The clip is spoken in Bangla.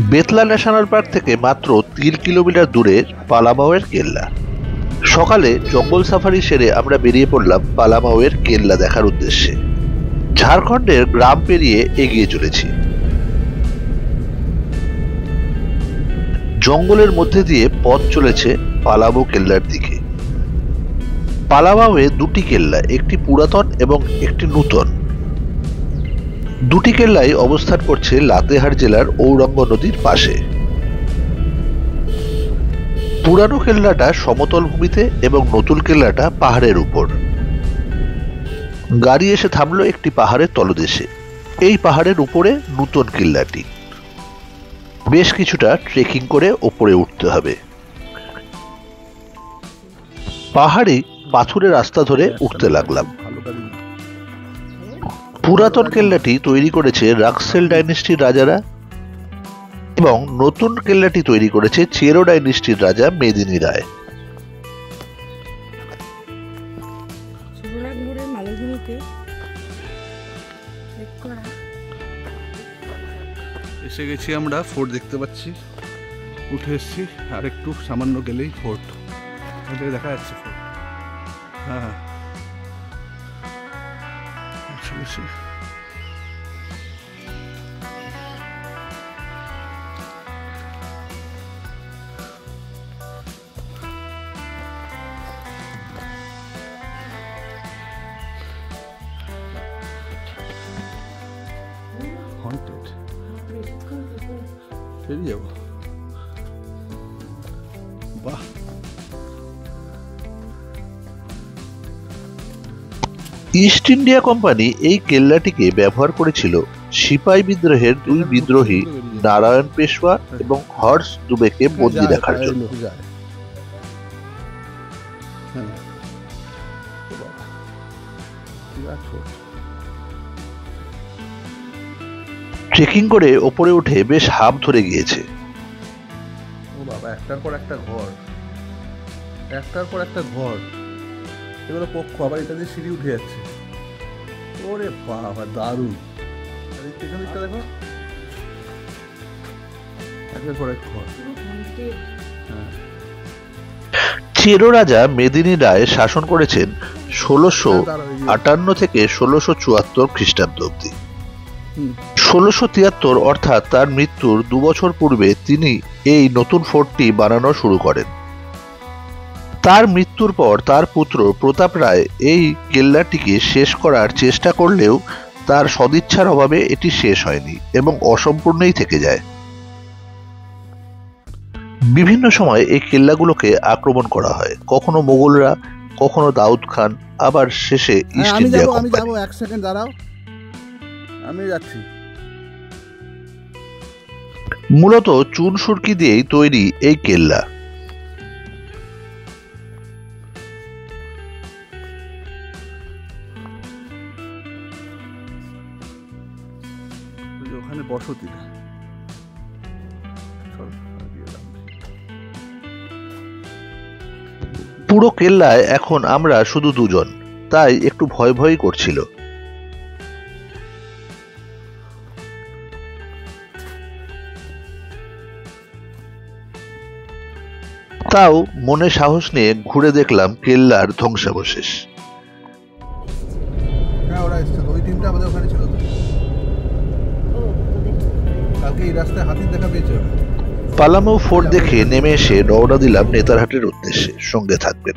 বেতলা ন্যাশনাল পার্ক থেকে মাত্র 3 কিলোমিটার দূরে পালামাওয়ের কেল্লা। সকালে জঙ্গল সাফারি সেরে আমরা বেরিয়ে পড়লাম পালামাওয়ের কেল্লা দেখার উদ্দেশ্যে। ঝাড়খণ্ডের গ্রাম পেরিয়ে এগিয়ে চলেছি। জঙ্গলের মধ্যে দিয়ে পথ চলেছে পালামৌ কেল্লার দিকে। পালামাওয়ে দুটি কেল্লা, একটি পুরাতন এবং একটি নূতন। দুটি কেল্লাই অবস্থান করছে লাতেহার জেলার ঔরঙ্গ নদীর পাশে। পুরানো কেল্লাটা সমতল ভূমিতে এবং নতুন কেল্লাটা পাহাড়ের উপর। গাড়ি এসে থামলো একটি পাহাড়ের তলদেশে। এই পাহাড়ের উপরে নূতন কেল্লাটি। বেশ কিছুটা ট্রেকিং করে ওপরে উঠতে হবে। পাহাড়ে পাথুরে রাস্তা ধরে উঠতে লাগলাম। পুরাতন কেল্লাটি তৈরি করেছে রাক্সেল ডাইনেস্টির রাজারা এবং নতুন কেল্লাটি তৈরি করেছে চেরো ডাইনেস্টির রাজা মেদিনী রায়। এসে গেছি আমরা, ফোর্ট দেখতে পাচ্ছি, উঠে এসেছি। আর একটু সামান্য গেলেই ফোর্ট দেখা যাচ্ছে। ফোর্ট হ্যাঁ হন্টেড। বেরিয়ে যাবো। বাহ, ইস্ট ইন্ডিয়া কোম্পানি এই কেল্লাটিকে ব্যবহার করেছিল সিপাই বিদ্রোহের দুই বিদ্রোহী নারায়ণ পেশওয়া এবং হর্ষ দুবেকে বন্দী রাখার জন্য। ট্রেকিং করে ওপরে উঠে বেশ হাঁপ ধরে গিয়েছে। ও বাবা, একটার পর একটা ঘর, একটার পর একটা ঘর। এগুলো পক্ষ, আবার এটা দিয়ে সিঁড়ি উঠে যাচ্ছে। ওরে বাবা, দারুণ। পেছন দিকটা দেখো, একটার পর এক ঘর। চেরো রাজা মেদিনী রায় শাসন করেছেন 1658 থেকে 1674 খ্রিস্টাব্দ অব্দি। 1673 অর্থাৎ তার মৃত্যুর 2 বছর পূর্বে তিনি এই নতুন ফোর্টটি বানানো শুরু করেন। তার মৃত্যুর পর তার পুত্র প্রতাপ রায় এই কেল্লাটিকে শেষ করার চেষ্টা করলেও তার সদিচ্ছার অভাবে এটি শেষ হয়নি এবং অসম্পূর্ণই থেকে যায়। বিভিন্ন সময় এই কেল্লাগুলোকে আক্রমণ করা হয়, কখনো মোগলরা, কখনো দাউদ খান, আবার শেষে ইস্ট ইন্ডিয়া কোম্পানি। এক সেকেন্ড দাঁড়াও, আমি যাচ্ছি। মূলত চুন সুরকি দিয়েই তৈরি এই কেল্লা। ওখানে বসতি। পুরো কেল্লায় এখন আমরা শুধু দুজন, তাই একটু ভয় ভয় করছিল। তাও মনে সাহস নিয়ে ঘুরে দেখলাম কেল্লার ধ্বংসাবশেষ। হ্যাঁ, ওরা এসছে, ওই টিমটা আমাদের ওখানে ছিল। কালকে এই রাস্তায় হাতির দেখা পেয়েছে। পালামৌ ফোর্ট দেখে নেমে এসে রওনা দিলাম নেতারহাটের উদ্দেশ্যে। সঙ্গে থাকবেন।